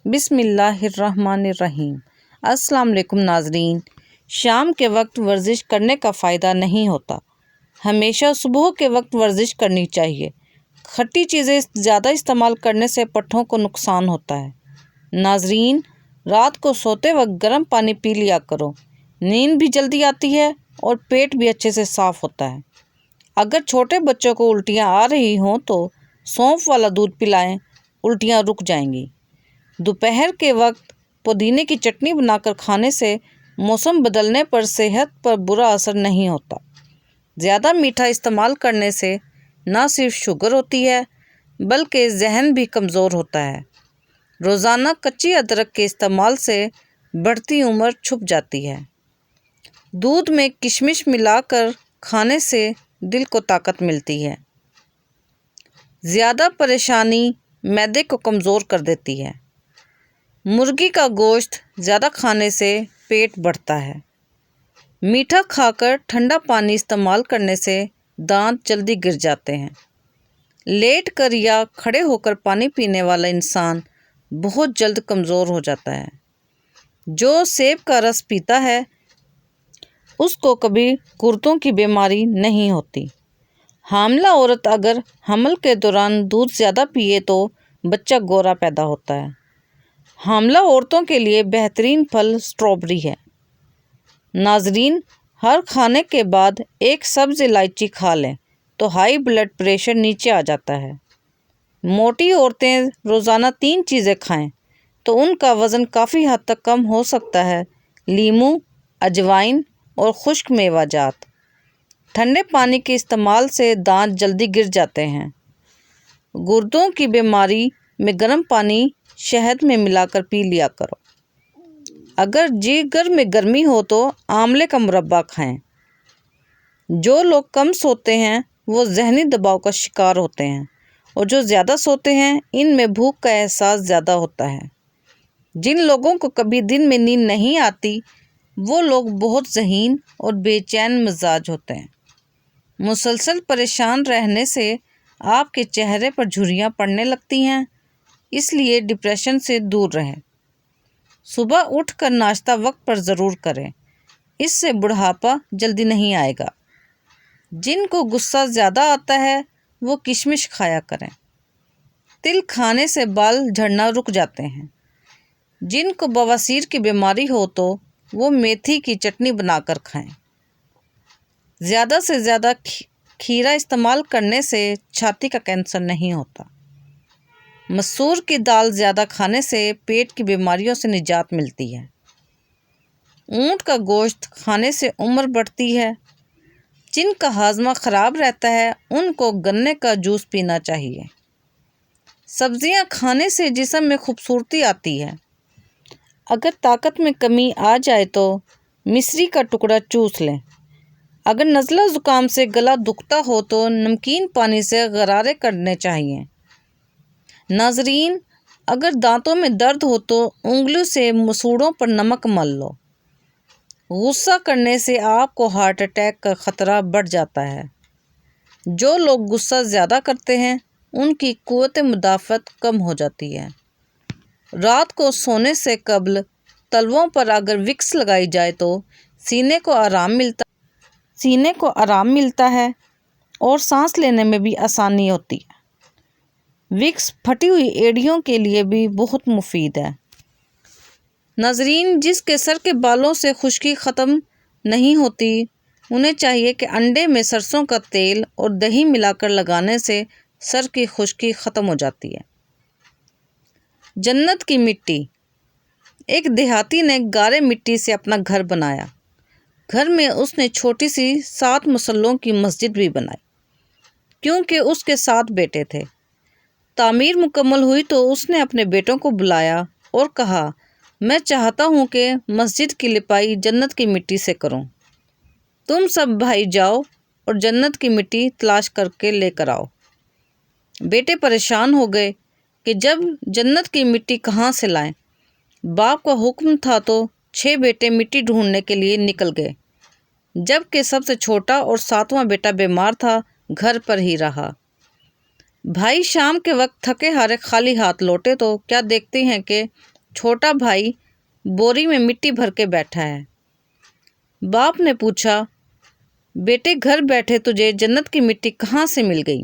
بسم اللہ الرحمن الرحیم۔ السلام علیکم ناظرین۔ شام کے وقت ورزش کرنے کا فائدہ نہیں ہوتا، ہمیشہ صبح کے وقت ورزش کرنی چاہیے۔ کھٹی چیزیں زیادہ استعمال کرنے سے پٹھوں کو نقصان ہوتا ہے۔ ناظرین، رات کو سوتے وقت گرم پانی پی لیا کرو، نیند بھی جلدی آتی ہے اور پیٹ بھی اچھے سے صاف ہوتا ہے۔ اگر چھوٹے بچوں کو الٹیاں آ رہی ہوں تو سونف والا دودھ پلائیں، الٹیاں رک جائیں گی۔ دوپہر کے وقت پودینے کی چٹنی بنا کر کھانے سے موسم بدلنے پر صحت پر برا اثر نہیں ہوتا۔ زیادہ میٹھا استعمال کرنے سے نہ صرف شوگر ہوتی ہے بلکہ ذہن بھی کمزور ہوتا ہے۔ روزانہ کچی ادرک کے استعمال سے بڑھتی عمر چھپ جاتی ہے۔ دودھ میں کشمش ملا کر کھانے سے دل کو طاقت ملتی ہے۔ زیادہ پریشانی معدے کو کمزور کر دیتی ہے۔ مرغی کا گوشت زیادہ کھانے سے پیٹ بڑھتا ہے۔ میٹھا کھا کر ٹھنڈا پانی استعمال کرنے سے دانت جلدی گر جاتے ہیں۔ لیٹ کر یا کھڑے ہو کر پانی پینے والا انسان بہت جلد کمزور ہو جاتا ہے۔ جو سیب کا رس پیتا ہے اس کو کبھی گردوں کی بیماری نہیں ہوتی۔ حاملہ عورت اگر حمل کے دوران دودھ زیادہ پیے تو بچہ گورا پیدا ہوتا ہے۔ حاملہ عورتوں کے لیے بہترین پھل اسٹرابیری ہے۔ ناظرین، ہر کھانے کے بعد ایک سبز الائچی کھا لیں تو ہائی بلڈ پریشر نیچے آ جاتا ہے۔ موٹی عورتیں روزانہ 3 چیزیں کھائیں تو ان کا وزن کافی حد تک کم ہو سکتا ہے: لیموں، اجوائن اور خشک میوہ جات۔ ٹھنڈے پانی کے استعمال سے دانت جلدی گر جاتے ہیں۔ گردوں کی بیماری میں گرم پانی شہد میں ملا کر پی لیا کرو۔ اگر جگر میں گرمی ہو تو آملے کا مربع کھائیں۔ جو لوگ کم سوتے ہیں وہ ذہنی دباؤ کا شکار ہوتے ہیں، اور جو زیادہ سوتے ہیں ان میں بھوک کا احساس زیادہ ہوتا ہے۔ جن لوگوں کو کبھی دن میں نیند نہیں آتی وہ لوگ بہت ذہین اور بے چین مزاج ہوتے ہیں۔ مسلسل پریشان رہنے سے آپ کے چہرے پر جھریاں پڑنے لگتی ہیں، اس لیے ڈپریشن سے دور رہیں۔ صبح اٹھ کر ناشتہ وقت پر ضرور کریں، اس سے بڑھاپا جلدی نہیں آئے گا۔ جن کو غصہ زیادہ آتا ہے وہ کشمش کھایا کریں۔ تل کھانے سے بال جھڑنا رک جاتے ہیں۔ جن کو بواسیر کی بیماری ہو تو وہ میتھی کی چٹنی بنا کر کھائیں۔ زیادہ سے زیادہ کھیرا استعمال کرنے سے چھاتی کا کینسر نہیں ہوتا۔ مسور کی دال زیادہ کھانے سے پیٹ کی بیماریوں سے نجات ملتی ہے۔ اونٹ کا گوشت کھانے سے عمر بڑھتی ہے۔ جن کا ہاضمہ خراب رہتا ہے ان کو گنے کا جوس پینا چاہیے۔ سبزیاں کھانے سے جسم میں خوبصورتی آتی ہے۔ اگر طاقت میں کمی آ جائے تو مصری کا ٹکڑا چوس لیں۔ اگر نزلہ زکام سے گلا دکھتا ہو تو نمکین پانی سے غرارے کرنے چاہیے۔ ناظرین، اگر دانتوں میں درد ہو تو انگلیوں سے مسوڑوں پر نمک مل لو۔ غصہ کرنے سے آپ کو ہارٹ اٹیک کا خطرہ بڑھ جاتا ہے۔ جو لوگ غصہ زیادہ کرتے ہیں ان کی قوت مدافعت کم ہو جاتی ہے۔ رات کو سونے سے قبل تلوؤں پر اگر وکس لگائی جائے تو سینے کو آرام ملتا ہے اور سانس لینے میں بھی آسانی ہوتی ہے۔ وکس پھٹی ہوئی ایڑیوں کے لیے بھی بہت مفید ہے۔ ناظرین، جس کے سر کے بالوں سے خشکی ختم نہیں ہوتی انہیں چاہیے کہ انڈے میں سرسوں کا تیل اور دہی ملا کر لگانے سے سر کی خشکی ختم ہو جاتی ہے۔ جنت کی مٹی۔ ایک دیہاتی نے گارے مٹی سے اپنا گھر بنایا۔ گھر میں اس نے چھوٹی سی 7 مسلوں کی مسجد بھی بنائی کیونکہ اس کے 7 بیٹے تھے۔ تعمیر مکمل ہوئی تو اس نے اپنے بیٹوں کو بلایا اور کہا، میں چاہتا ہوں کہ مسجد کی لپائی جنت کی مٹی سے کروں۔ تم سب بھائی جاؤ اور جنت کی مٹی تلاش کر کے لے کر آؤ۔ بیٹے پریشان ہو گئے کہ جب جنت کی مٹی کہاں سے لائیں۔ باپ کا حکم تھا تو 6 بیٹے مٹی ڈھونڈنے کے لیے نکل گئے، جبکہ سب سے چھوٹا اور 7واں بیٹا بیمار تھا، گھر پر ہی رہا۔ بھائی شام کے وقت تھکے ہارے خالی ہاتھ لوٹے تو کیا دیکھتے ہیں کہ چھوٹا بھائی بوری میں مٹی بھر کے بیٹھا ہے۔ باپ نے پوچھا، بیٹے گھر بیٹھے تجھے جنت کی مٹی کہاں سے مل گئی؟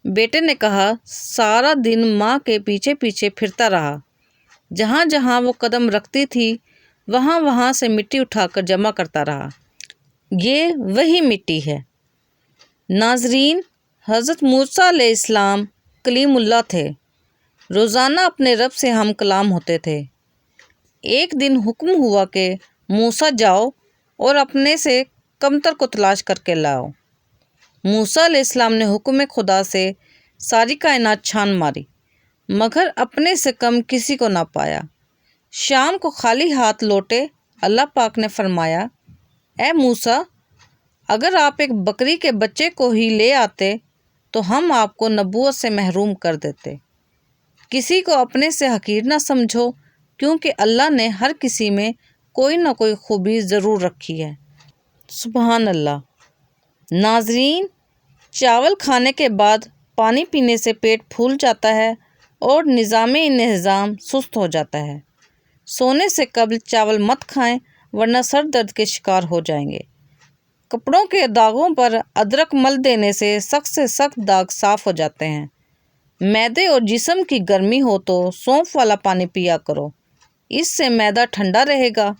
بیٹے نے کہا، سارا دن ماں کے پیچھے پیچھے پھرتا رہا، جہاں جہاں وہ قدم رکھتی تھی وہاں وہاں سے مٹی اٹھا کر جمع کرتا رہا۔ یہ وہی مٹی ہے۔ ناظرین، حضرت موسیٰ علیہ السلام کلیم اللہ تھے۔ روزانہ اپنے رب سے ہم کلام ہوتے تھے۔ ایک دن حکم ہوا کہ موسیٰ جاؤ اور اپنے سے کمتر کو تلاش کر کے لاؤ۔ موسیٰ علیہ السلام نے حکم خدا سے ساری کائنات چھان ماری، مگر اپنے سے کم کسی کو نہ پایا۔ شام کو خالی ہاتھ لوٹے۔ اللہ پاک نے فرمایا، اے موسیٰ، اگر آپ ایک بکری کے بچے کو ہی لے آتے تو ہم آپ کو نبوت سے محروم کر دیتے۔ کسی کو اپنے سے حقیر نہ سمجھو، کیونکہ اللہ نے ہر کسی میں کوئی نہ کوئی خوبی ضرور رکھی ہے۔ سبحان اللہ۔ ناظرین، چاول کھانے کے بعد پانی پینے سے پیٹ پھول جاتا ہے اور نظام انہضام سست ہو جاتا ہے۔ سونے سے قبل چاول مت کھائیں ورنہ سر درد کے شکار ہو جائیں گے۔ کپڑوں کے داغوں پر ادرک مل دینے سے سخت داغ صاف ہو جاتے ہیں۔ معدے اور جسم کی گرمی ہو تو سونف والا پانی پیا کرو، اس سے معدہ ٹھنڈا رہے گا۔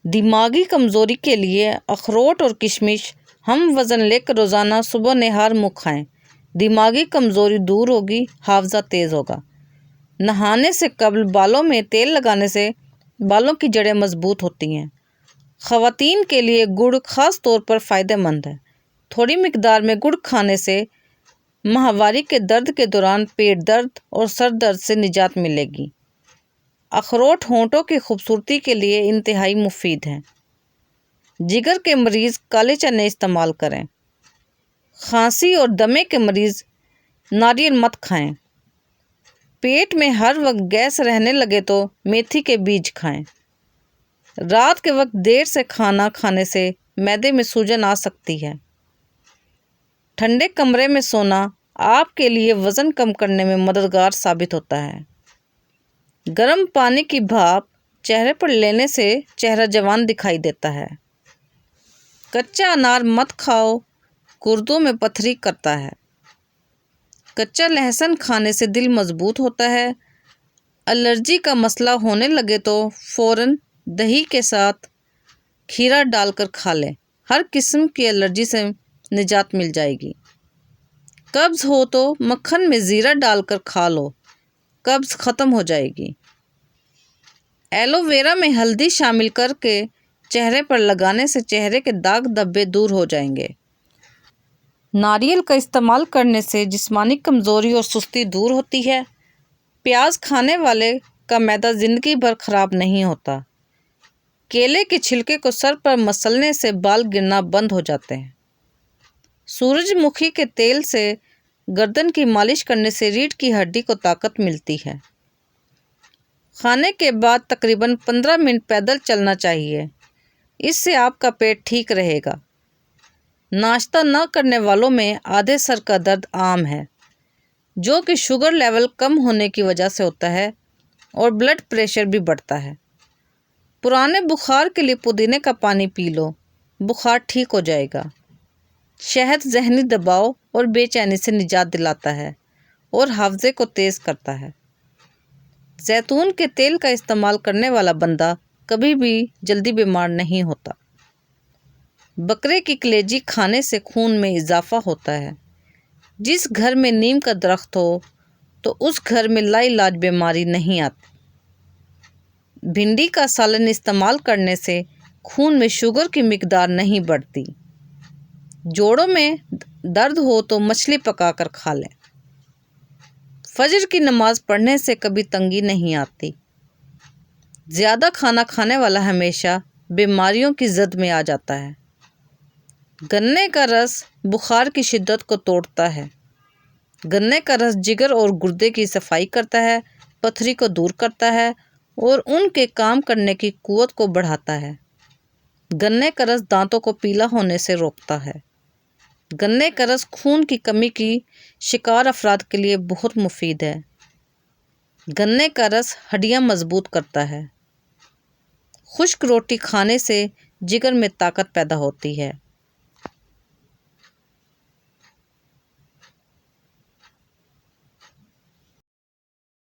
دماغی کمزوری کے لیے اخروٹ اور کشمش ہم وزن لے کر روزانہ صبح نہار منہ کھائیں۔ دماغی کمزوری دور ہوگی، حافظہ تیز ہوگا۔ نہانے سے قبل بالوں میں تیل لگانے سے بالوں کی جڑیں مضبوط ہوتی ہیں۔ خواتین کے لیے گڑ خاص طور پر فائدہ مند ہے۔ تھوڑی مقدار میں گڑ کھانے سے ماہواری کے درد کے دوران پیٹ درد اور سر درد سے نجات ملے گی۔ اخروٹ ہونٹوں کی خوبصورتی کے لیے انتہائی مفید ہیں۔ جگر کے مریض کالے چنے استعمال کریں۔ کھانسی اور دمے کے مریض ناریل مت کھائیں۔ پیٹ میں ہر وقت گیس رہنے لگے تو میتھی کے بیج کھائیں۔ رات کے وقت دیر سے کھانا کھانے سے معدے میں سوجن آ سکتی ہے۔ ٹھنڈے کمرے میں سونا آپ کے لیے وزن کم کرنے میں مددگار ثابت ہوتا ہے۔ گرم پانی کی بھاپ چہرے پر لینے سے چہرہ جوان دکھائی دیتا ہے۔ کچا انار مت کھاؤ، گردوں میں پتھری کرتا ہے۔ کچا لہسن کھانے سے دل مضبوط ہوتا ہے۔ الرجی کا مسئلہ ہونے لگے تو فوراً دہی کے ساتھ کھیرا ڈال کر کھا لیں، ہر قسم کی الرجی سے نجات مل جائے گی۔ قبض ہو تو مکھن میں زیرہ ڈال کر کھا لو، قبض ختم ہو جائے گی۔ ایلو ویرا میں ہلدی شامل کر کے چہرے پر لگانے سے چہرے کے داغ دھبے دور ہو جائیں گے۔ ناریل کا استعمال کرنے سے جسمانی کمزوری اور سستی دور ہوتی ہے۔ پیاز کھانے والے کا معدہ زندگی بھر خراب نہیں ہوتا۔ کیلے کے چھلکے کو سر پر مسلنے سے بال گرنا بند ہو جاتے ہیں۔ سورج مکھی کے تیل سے گردن کی مالش کرنے سے ریڑھ کی ہڈی کو طاقت ملتی ہے۔ کھانے کے بعد تقریباً 15 منٹ پیدل چلنا چاہیے، اس سے آپ کا پیٹ ٹھیک رہے گا۔ ناشتہ نہ کرنے والوں میں آدھے سر کا درد عام ہے، جو کہ شوگر لیول کم ہونے کی وجہ سے ہوتا ہے اور بلڈ پریشر بھی بڑھتا ہے۔ پرانے بخار کے لیے پودینے کا پانی پی لو، بخار ٹھیک ہو جائے گا۔ شہد ذہنی دباؤ اور بے چینی سے نجات دلاتا ہے اور حافظے کو تیز کرتا ہے۔ زیتون کے تیل کا استعمال کرنے والا بندہ کبھی بھی جلدی بیمار نہیں ہوتا۔ بکرے کی کلیجی کھانے سے خون میں اضافہ ہوتا ہے۔ جس گھر میں نیم کا درخت ہو تو اس گھر میں لا علاج بیماری نہیں آتی۔ بھنڈی کا سالن استعمال کرنے سے خون میں شوگر کی مقدار نہیں بڑھتی۔ جوڑوں میں درد ہو تو مچھلی پکا کر کھا لیں۔ فجر کی نماز پڑھنے سے کبھی تنگی نہیں آتی۔ زیادہ کھانا کھانے والا ہمیشہ بیماریوں کی زد میں آ جاتا ہے۔ گنے کا رس بخار کی شدت کو توڑتا ہے۔ گنے کا رس جگر اور گردے کی صفائی کرتا ہے، پتھری کو دور کرتا ہے اور ان کے کام کرنے کی قوت کو بڑھاتا ہے۔ گنے کا رس دانتوں کو پیلا ہونے سے روکتا ہے۔ گنے کا رس خون کی کمی کی شکار افراد کے لیے بہت مفید ہے۔ گنے کا رس ہڈیاں مضبوط کرتا ہے۔ خشک روٹی کھانے سے جگر میں طاقت پیدا ہوتی ہے۔